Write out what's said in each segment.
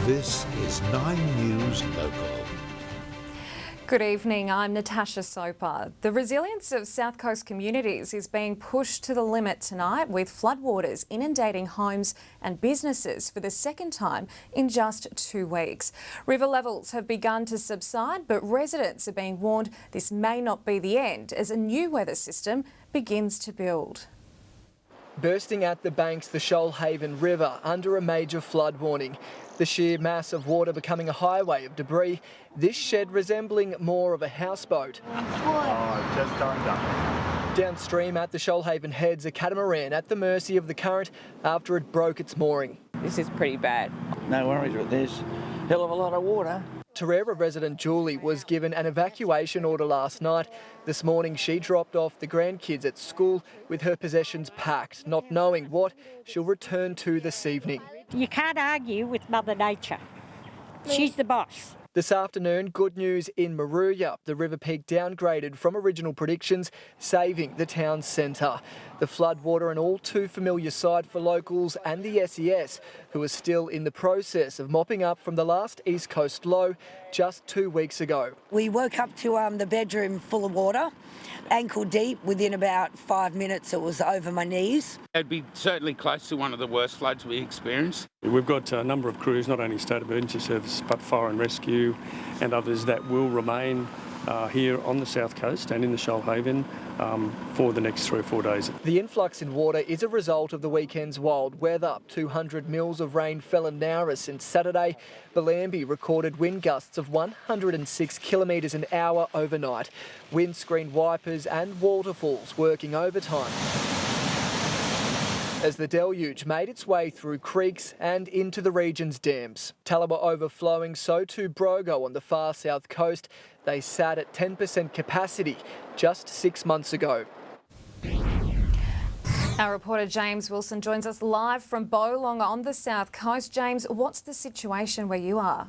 This is 9 News Local. Good evening, I'm Natasha Soper. The resilience of South Coast communities is being pushed to the limit tonight, with floodwaters inundating homes and businesses for the second time in just 2 weeks. River levels have begun to subside, but residents are being warned this may not be the end as a new weather system begins to build. Bursting at the banks, the Shoalhaven River under a major flood warning. The sheer mass of water becoming a highway of debris, this shed resembling more of a houseboat. Oh, just turned up. Downstream at the Shoalhaven Heads, a catamaran at the mercy of the current after it broke its mooring. This is pretty bad. No worries with this. Hell of a lot of water. Torreira resident Julie was given an evacuation order last night. This morning she dropped off the grandkids at school with her possessions packed, not knowing what she'll return to this evening. You can't argue with Mother Nature. She's the boss. This afternoon, good news in Maruya. The river peak downgraded from original predictions, saving the town's centre. The floodwater, an all too familiar sight for locals and the SES, who are still in the process of mopping up from the last East Coast low just 2 weeks ago. We woke up to the bedroom full of water, ankle deep. Within about 5 minutes, it was over my knees. It'd be certainly close to one of the worst floods we experienced. We've got a number of crews, not only State Emergency Service, but Fire and Rescue and others that will remain here on the South Coast and in the Shoalhaven for the next 3 or 4 days. The influx in water is a result of the weekend's wild weather. 200 mils of rain fell in Nowra since Saturday. Belambie recorded wind gusts of 106 kilometres an hour overnight. Windscreen wipers and waterfalls working overtime as the deluge made its way through creeks and into the region's dams. Tallawah overflowing, so too Brogo on the far south coast. They sat at 10% capacity just 6 months ago. Our reporter James Wilson joins us live from Wollongong on the south coast. James, what's the situation where you are?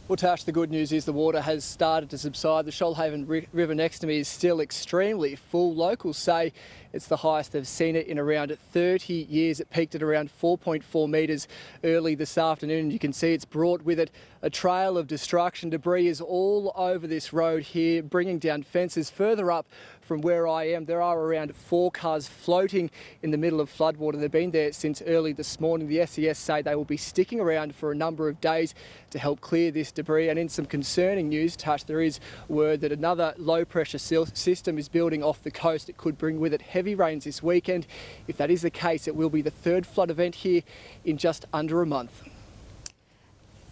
Well, Tash, the good news is the water has started to subside. The Shoalhaven River next to me is still extremely full. Locals say it's the highest they've seen it in around 30 years. It peaked at around 4.4 metres early this afternoon. You can see it's brought with it a trail of destruction. Debris is all over this road here, bringing down fences. Further up from where I am, there are around 4 cars floating in the middle of floodwater. They've been there since early this morning. The SES say they will be sticking around for a number of days to help clear this debris. And in some concerning news, Tash, there is word that another low-pressure system is building off the coast. It could bring with it heavy rains this weekend. If that is the case, it will be the third flood event here in just under a month.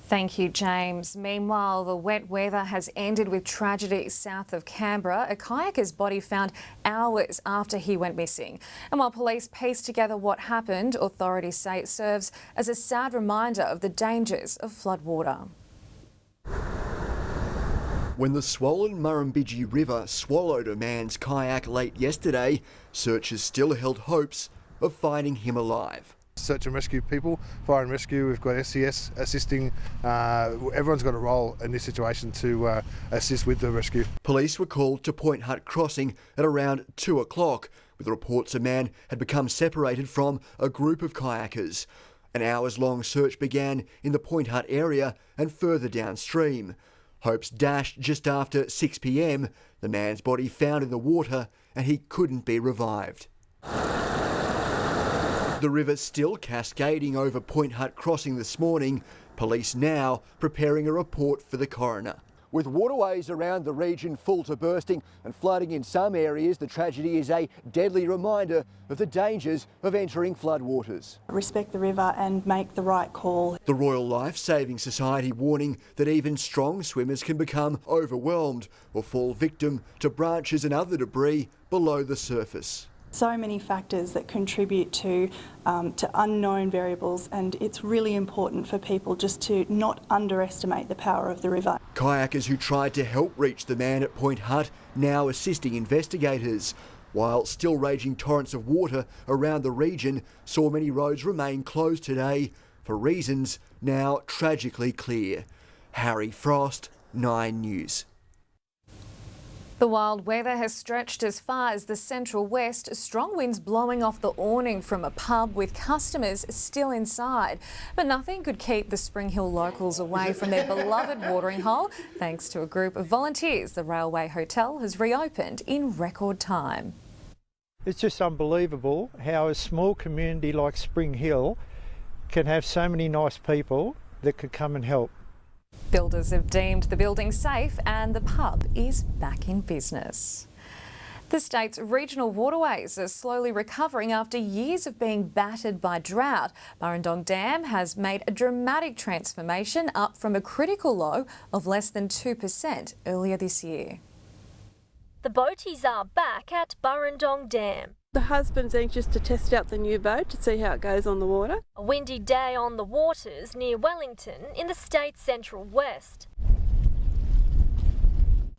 Thank you, James. Meanwhile, the wet weather has ended with tragedy south of Canberra. A kayaker's body found hours after he went missing. And while police piece together what happened, authorities say it serves as a sad reminder of the dangers of floodwater. When the swollen Murrumbidgee River swallowed a man's kayak late yesterday, searchers still held hopes of finding him alive. Search and rescue people, fire and rescue, we've got SES assisting. Everyone's got a role in this situation to assist with the rescue. Police were called to Point Hut Crossing at around 2 o'clock, with reports a man had become separated from a group of kayakers. An hours-long search began in the Point Hut area and further downstream. Hopes dashed just after 6 p.m, the man's body found in the water and he couldn't be revived. The river still cascading over Point Hut Crossing this morning. Police now preparing a report for the coroner. With waterways around the region full to bursting and flooding in some areas, the tragedy is a deadly reminder of the dangers of entering floodwaters. Respect the river and make the right call. The Royal Life Saving Society warning that even strong swimmers can become overwhelmed or fall victim to branches and other debris below the surface. So many factors that contribute to unknown variables, and it's really important for people just to not underestimate the power of the river. Kayakers who tried to help reach the man at Point Hut now assisting investigators. While still raging torrents of water around the region saw many roads remain closed today for reasons now tragically clear. Harry Frost, 9 News. The wild weather has stretched as far as the central west, strong winds blowing off the awning from a pub with customers still inside. But nothing could keep the Spring Hill locals away from their beloved watering hole. Thanks to a group of volunteers, the Railway Hotel has reopened in record time. It's just unbelievable how a small community like Spring Hill can have so many nice people that could come and help. Builders have deemed the building safe and the pub is back in business. The state's regional waterways are slowly recovering after years of being battered by drought. Burrendong Dam has made a dramatic transformation, up from a critical low of less than 2% earlier this year. The boaties are back at Burrendong Dam. The husband's anxious to test out the new boat to see how it goes on the water. A windy day on the waters near Wellington in the state's central west.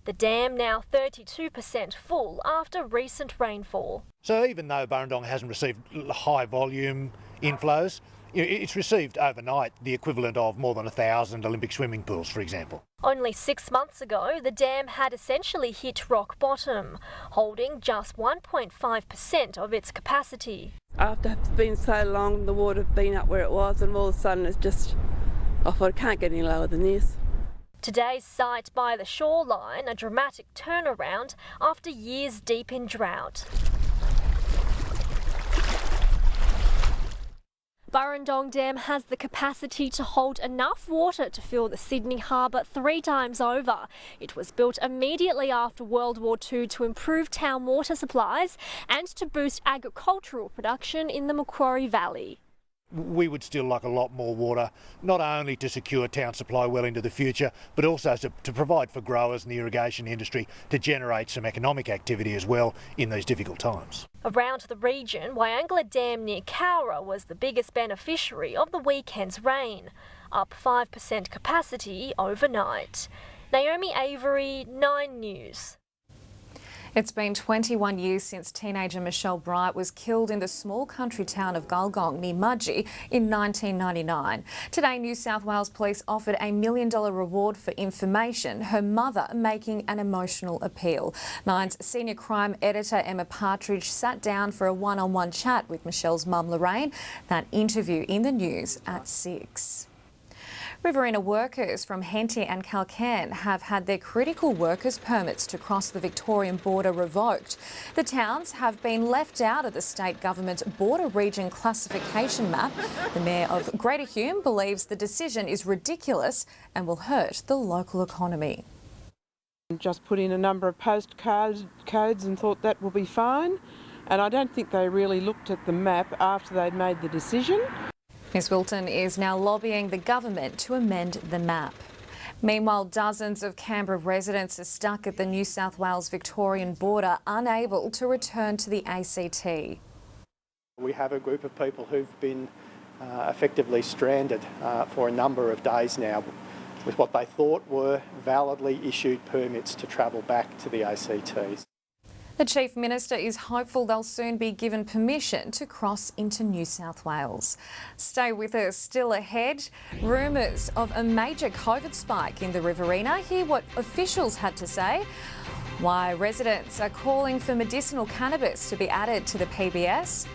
The dam now 32% full after recent rainfall. So even though Burrendong hasn't received high volume inflows, it's received overnight the equivalent of more than 1,000 Olympic swimming pools, for example. Only 6 months ago, the dam had essentially hit rock bottom, holding just 1.5% of its capacity. After it's been so long, the water been up where it was, and all of a sudden it's just, I thought it can't get any lower than this. Today's sight by the shoreline, a dramatic turnaround after years deep in drought. Burrendong Dam has the capacity to hold enough water to fill the Sydney Harbour 3 times over. It was built immediately after World War II to improve town water supplies and to boost agricultural production in the Macquarie Valley. We would still like a lot more water, not only to secure town supply well into the future, but also to provide for growers in the irrigation industry to generate some economic activity as well in these difficult times. Around the region, Wyangla Dam near Cowra was the biggest beneficiary of the weekend's rain, up 5% capacity overnight. Naomi Avery, 9 News. It's been 21 years since teenager Michelle Bright was killed in the small country town of Wollongong near Mudgee in 1999. Today, New South Wales Police offered a $1 million reward for information, her mother making an emotional appeal. Nine's senior crime editor Emma Partridge sat down for a one-on-one chat with Michelle's mum Lorraine. That interview in the news at 6. Riverina workers from Henty and Calcan have had their critical workers permits to cross the Victorian border revoked. The towns have been left out of the state government's border region classification map. The Mayor of Greater Hume believes the decision is ridiculous and will hurt the local economy. Just put in a number of postcodes and thought that will be fine, and I don't think they really looked at the map after they'd made the decision. Ms Wilton is now lobbying the government to amend the map. Meanwhile, dozens of Canberra residents are stuck at the New South Wales-Victorian border, unable to return to the ACT. We have a group of people who've been effectively stranded for a number of days now with what they thought were validly issued permits to travel back to the ACT. The Chief Minister is hopeful they'll soon be given permission to cross into New South Wales. Stay with us. Still ahead, rumours of a major COVID spike in the Riverina. Hear what officials had to say. Why residents are calling for medicinal cannabis to be added to the PBS.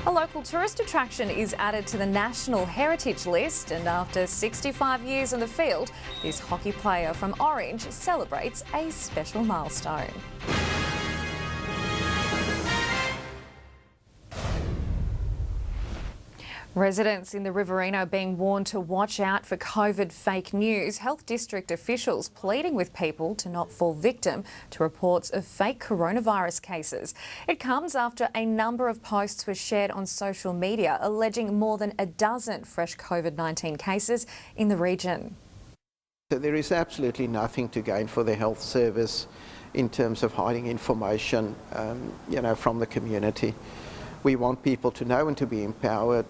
A local tourist attraction is added to the National Heritage List, and after 65 years in the field, this hockey player from Orange celebrates a special milestone. Residents in the Riverina are being warned to watch out for COVID fake news. Health district officials pleading with people to not fall victim to reports of fake coronavirus cases. It comes after a number of posts were shared on social media alleging more than a dozen fresh COVID-19 cases in the region. So there is absolutely nothing to gain for the health service in terms of hiding information, from the community. We want people to know and to be empowered.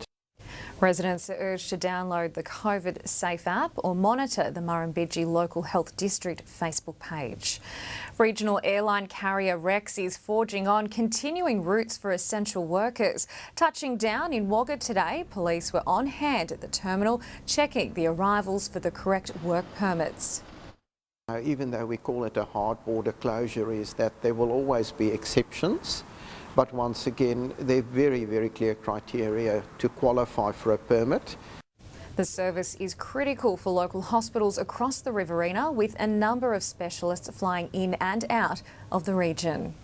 Residents are urged to download the COVID Safe app or monitor the Murrumbidgee Local Health District Facebook page. Regional airline carrier Rex is forging on, continuing routes for essential workers. Touching down in Wagga today, police were on hand at the terminal checking the arrivals for the correct work permits. Even though we call it a hard border closure, is that there will always be exceptions. But once again, there are very, very clear criteria to qualify for a permit. The service is critical for local hospitals across the Riverina, with a number of specialists flying in and out of the region.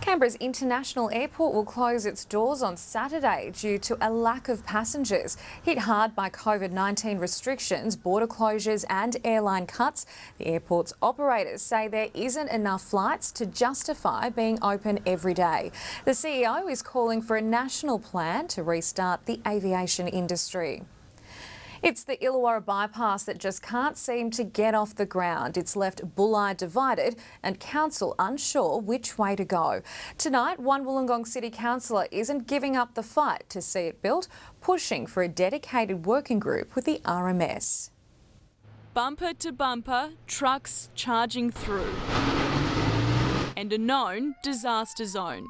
Canberra's International Airport will close its doors on Saturday due to a lack of passengers. Hit hard by COVID-19 restrictions, border closures and airline cuts, the airport's operators say there isn't enough flights to justify being open every day. The CEO is calling for a national plan to restart the aviation industry. It's the Illawarra bypass that just can't seem to get off the ground. It's left Bulletin divided and council unsure which way to go. Tonight, one Wollongong City councillor isn't giving up the fight to see it built, pushing for a dedicated working group with the RMS. Bumper to bumper, trucks charging through. And a known disaster zone.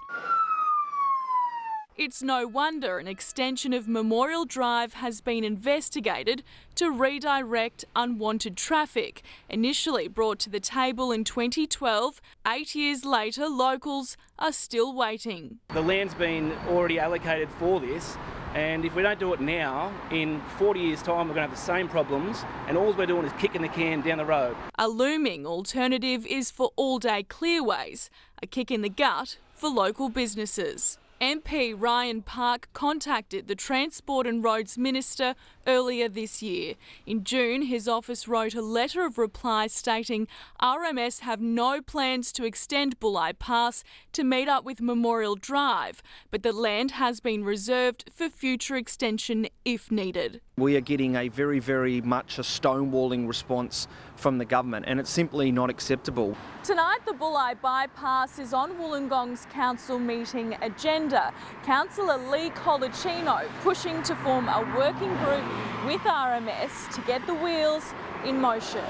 It's no wonder an extension of Memorial Drive has been investigated to redirect unwanted traffic. Initially brought to the table in 2012, 8 years later, locals are still waiting. The land's been already allocated for this, and if we don't do it now, in 40 years' time, we're going to have the same problems, and all we're doing is kicking the can down the road. A looming alternative is for all-day clearways, a kick in the gut for local businesses. MP Ryan Park contacted the Transport and Roads Minister earlier this year. In June, his office wrote a letter of reply stating RMS have no plans to extend Bulletin Pass to meet up with Memorial Drive, but the land has been reserved for future extension if needed. We are getting a very, very much a stonewalling response from the government, and it's simply not acceptable. Tonight, the Bulletin bypass is on Wollongong's council meeting agenda. Councillor Lee Colaccino pushing to form a working group with RMS to get the wheels in motion.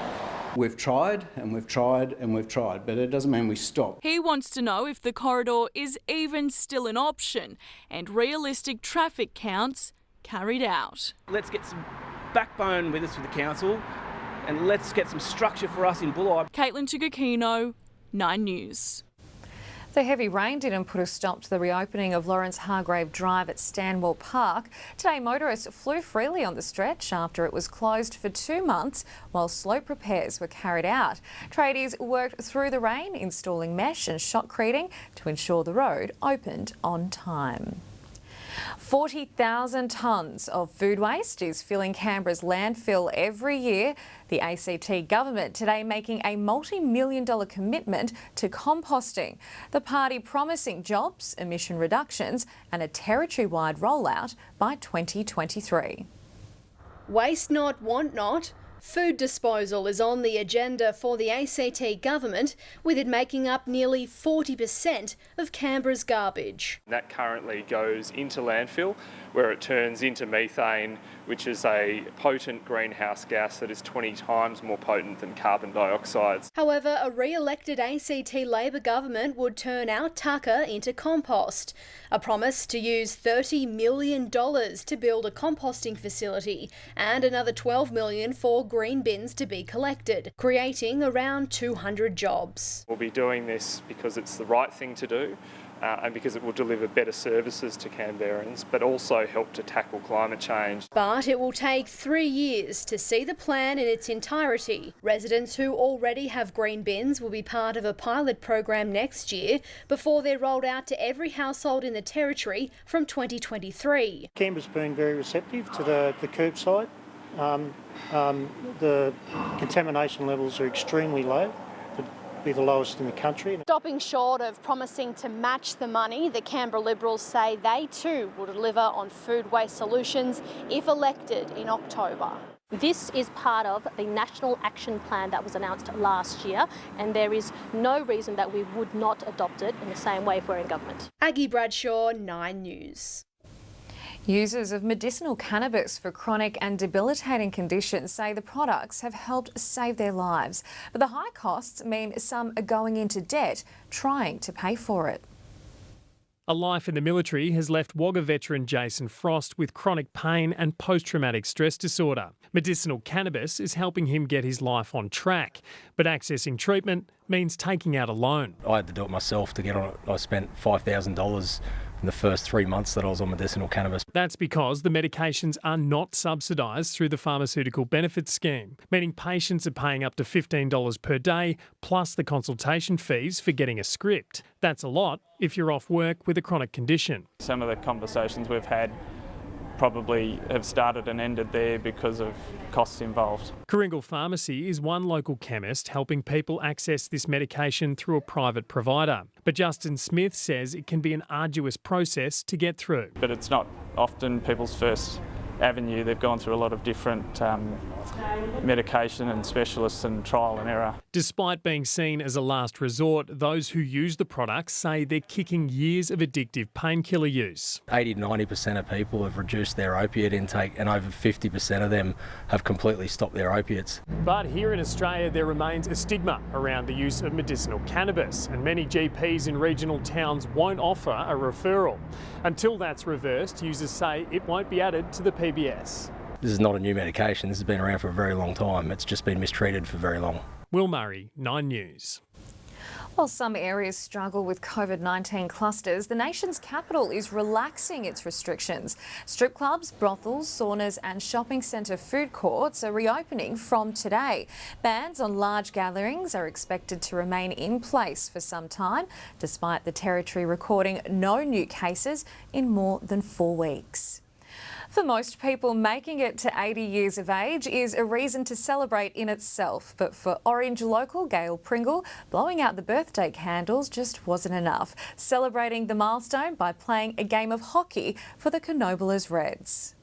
We've tried and we've tried and we've tried, but it doesn't mean we stop. He wants to know if the corridor is even still an option and realistic traffic counts carried out. Let's get some backbone with us with the council, and let's get some structure for us in Bulletin. Caitlin Tugakino, 9 News. The heavy rain didn't put a stop to the reopening of Lawrence Hargrave Drive at Stanwell Park. Today, motorists flew freely on the stretch after it was closed for 2 months while slope repairs were carried out. Tradies worked through the rain, installing mesh and shotcreting to ensure the road opened on time. 40,000 tonnes of food waste is filling Canberra's landfill every year. The ACT government today making a multi-million-dollar commitment to composting. The party promising jobs, emission reductions and a territory-wide rollout by 2023. Waste not, want not. Food disposal is on the agenda for the ACT government, with it making up nearly 40% of Canberra's garbage. That currently goes into landfill, where it turns into methane, which is a potent greenhouse gas that is 20 times more potent than carbon dioxide. However, a re-elected ACT Labor government would turn out tucker into compost. A promise to use $30 million to build a composting facility and another $12 million for green bins to be collected, creating around 200 jobs. We'll be doing this because it's the right thing to do and because it will deliver better services to Canberrans, but also help to tackle climate change. But it will take 3 years to see the plan in its entirety. Residents who already have green bins will be part of a pilot program next year before they're rolled out to every household in the territory from 2023. Canberra's been very receptive to the curbside. The contamination levels are extremely low, be the lowest in the country. Stopping short of promising to match the money, the Canberra Liberals say they too will deliver on food waste solutions if elected in October. This is part of the National Action Plan that was announced last year, and there is no reason that we would not adopt it in the same way if we're in government. Aggie Bradshaw, 9 News. Users of medicinal cannabis for chronic and debilitating conditions say the products have helped save their lives. But the high costs mean some are going into debt trying to pay for it. A life in the military has left Wagga veteran Jason Frost with chronic pain and post-traumatic stress disorder. Medicinal cannabis is helping him get his life on track, but accessing treatment means taking out a loan. I had to do it myself to get on it. I spent $5,000 in the first 3 months that I was on medicinal cannabis. That's because the medications are not subsidised through the Pharmaceutical Benefits Scheme, meaning patients are paying up to $15 per day plus the consultation fees for getting a script. That's a lot if you're off work with a chronic condition. Some of the conversations we've had probably have started and ended there because of costs involved. Kooringal Pharmacy is one local chemist helping people access this medication through a private provider. But Justin Smith says it can be an arduous process to get through. But it's not often people's first avenue. They've gone through a lot of different medication and specialists and trial and error. Despite being seen as a last resort, those who use the products say they're kicking years of addictive painkiller use. 80 to 90% of people have reduced their opiate intake and over 50% of them have completely stopped their opiates. But here in Australia there remains a stigma around the use of medicinal cannabis, and many GPs in regional towns won't offer a referral. Until that's reversed, users say it won't be added to the PBS. This is not a new medication. This has been around for a very long time. It's just been mistreated for very long. Will Murray, 9 News. While some areas struggle with COVID-19 clusters, the nation's capital is relaxing its restrictions. Strip clubs, brothels, saunas and shopping centre food courts are reopening from today. Bans on large gatherings are expected to remain in place for some time, despite the territory recording no new cases in more than 4 weeks. For most people, making it to 80 years of age is a reason to celebrate in itself. But for Orange local Gail Pringle, blowing out the birthday candles just wasn't enough, celebrating the milestone by playing a game of hockey for the Canobolas Reds.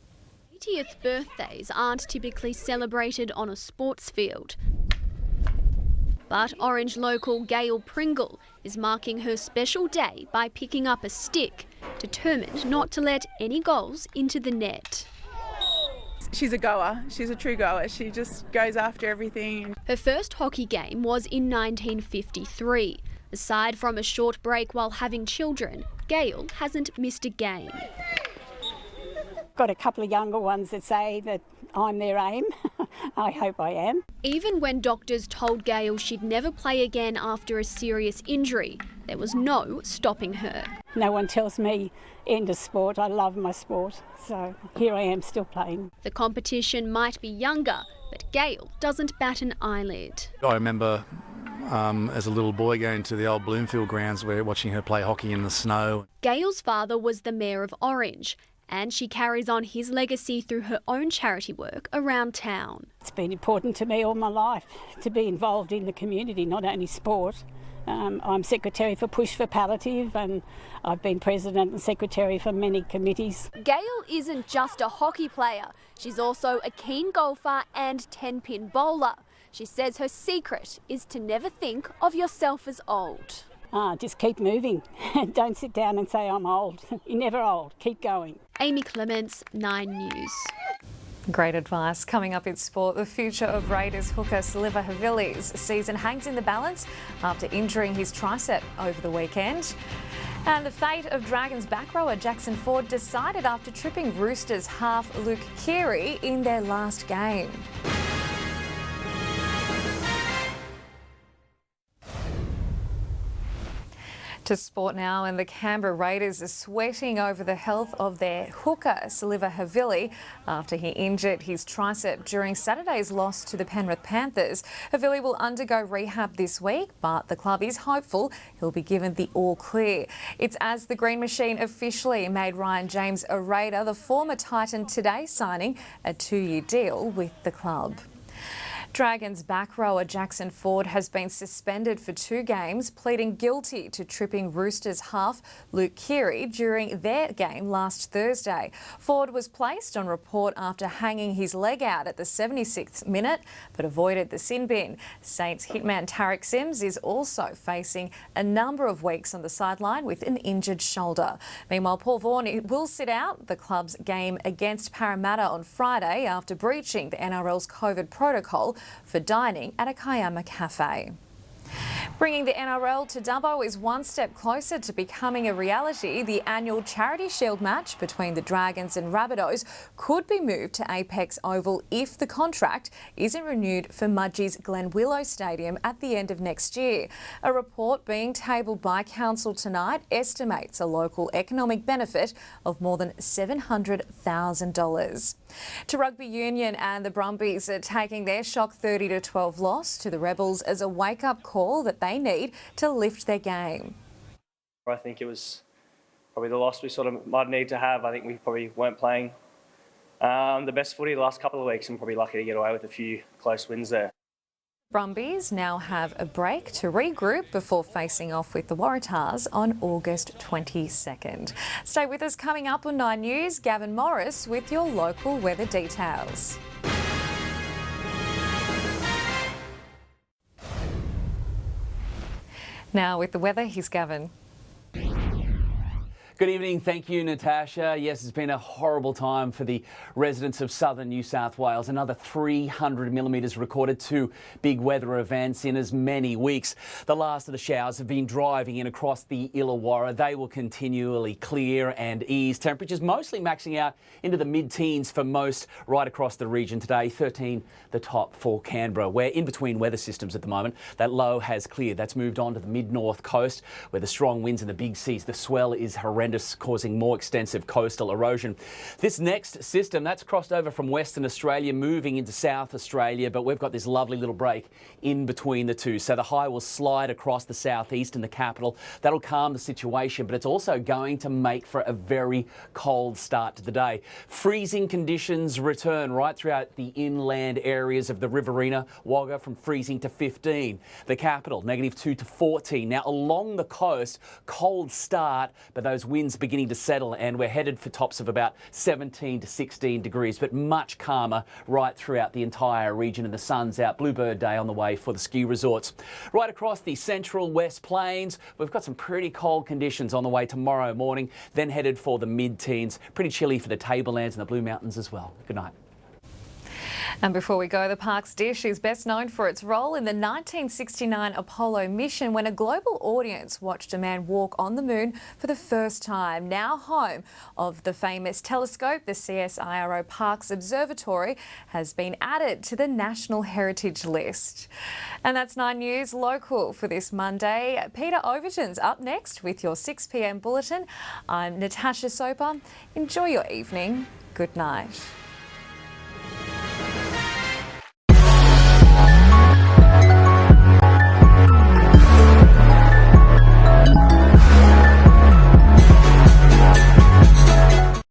80th birthdays aren't typically celebrated on a sports field. But Orange local Gail Pringle is marking her special day by picking up a stick, determined not to let any goals into the net. She's a goer. She's a true goer. She just goes after everything. Her first hockey game was in 1953. Aside from a short break while having children, Gail hasn't missed a game. Got a couple of younger ones that say that I'm their aim. I hope I am. Even when doctors told Gail she'd never play again after a serious injury, there was no stopping her. No one tells me end of sport. I love my sport, so here I am still playing. The competition might be younger, but Gail doesn't bat an eyelid. I remember as a little boy going to the old Bloomfield grounds where watching her play hockey in the snow. Gail's father was the mayor of Orange, and she carries on his legacy through her own charity work around town. It's been important to me all my life to be involved in the community, not only sport. I'm secretary for Push for Palliative, and I've been president and secretary for many committees. Gail isn't just a hockey player. She's also a keen golfer and 10-pin bowler. She says her secret is to never think of yourself as old. Just keep moving. Don't sit down and say I'm old. You're never old. Keep going. Amy Clements, 9 News. Great advice. Coming up in sport, the future of Raiders hooker Sliver Havili's season hangs in the balance after injuring his tricep over the weekend. And the fate of Dragons back rower Jackson Ford decided after tripping Roosters half Luke Keary in their last game. To sport now, and the Canberra Raiders are sweating over the health of their hooker, Sliver Havili, after he injured his tricep during Saturday's loss to the Penrith Panthers. Havili will undergo rehab this week, but the club is hopeful he'll be given the all clear. It's as the Green Machine officially made Ryan James a Raider, the former Titan today signing a 2-year deal with the club. Dragons back rower Jackson Ford has been suspended for 2 games, pleading guilty to tripping Roosters half Luke Keary during their game last Thursday. Ford was placed on report after hanging his leg out at the 76th minute, but avoided the sin bin. Saints hitman Tarek Sims is also facing a number of weeks on the sideline with an injured shoulder. Meanwhile, Paul Vaughan will sit out the club's game against Parramatta on Friday after breaching the NRL's COVID protocol for dining at a Kiama cafe. Bringing the NRL to Dubbo is one step closer to becoming a reality. The annual Charity Shield match between the Dragons and Rabbitohs could be moved to Apex Oval if the contract isn't renewed for Mudgee's Glen Willow Stadium at the end of next year. A report being tabled by Council tonight estimates a local economic benefit of more than $700,000. To rugby union, and the Brumbies are taking their shock 30-12 loss to the Rebels as a wake-up call that they need to lift their game. I think it was probably the loss we sort of might need to have. I think we probably weren't playing the best footy the last couple of weeks and probably lucky to get away with a few close wins there. Brumbies now have a break to regroup before facing off with the Waratahs on August 22nd. Stay with us. Coming up on 9 News, Gavin Morris with your local weather details. Now with the weather, here's Gavin. Good evening. Thank you, Natasha. Yes, it's been a horrible time for the residents of southern New South Wales. Another 300 millimetres recorded, 2 big weather events in as many weeks. The last of the showers have been driving in across the Illawarra. They will continually clear and ease. Temperatures mostly maxing out into the mid-teens for most right across the region today. 13 the top for Canberra. We're in between weather systems at the moment. That low has cleared. That's moved on to the mid-north coast where the strong winds and the big seas. The swell is horrendous, causing more extensive coastal erosion. This next system, that's crossed over from Western Australia, moving into South Australia, but we've got this lovely little break in between the two. So the high will slide across the southeast and the capital. That'll calm the situation, but it's also going to make for a very cold start to the day. Freezing conditions return right throughout the inland areas of the Riverina. Wagga from freezing to 15. The capital, -2 to 14. Now along the coast, cold start, but those winds beginning to settle, and we're headed for tops of about 17 to 16 degrees, but much calmer right throughout the entire region, and the sun's out. Bluebird Day on the way for the ski resorts. Right across the central West Plains, we've got some pretty cold conditions on the way tomorrow morning, then headed for the mid-teens. Pretty chilly for the Tablelands and the Blue Mountains as well. Good night. And before we go, the park's dish is best known for its role in the 1969 Apollo mission when a global audience watched a man walk on the moon for the first time. Now home of the famous telescope, the CSIRO Parkes Observatory has been added to the National Heritage List. And that's 9 News Local for this Monday. Peter Overton's up next with your 6 p.m. bulletin. I'm Natasha Soper. Enjoy your evening. Good night.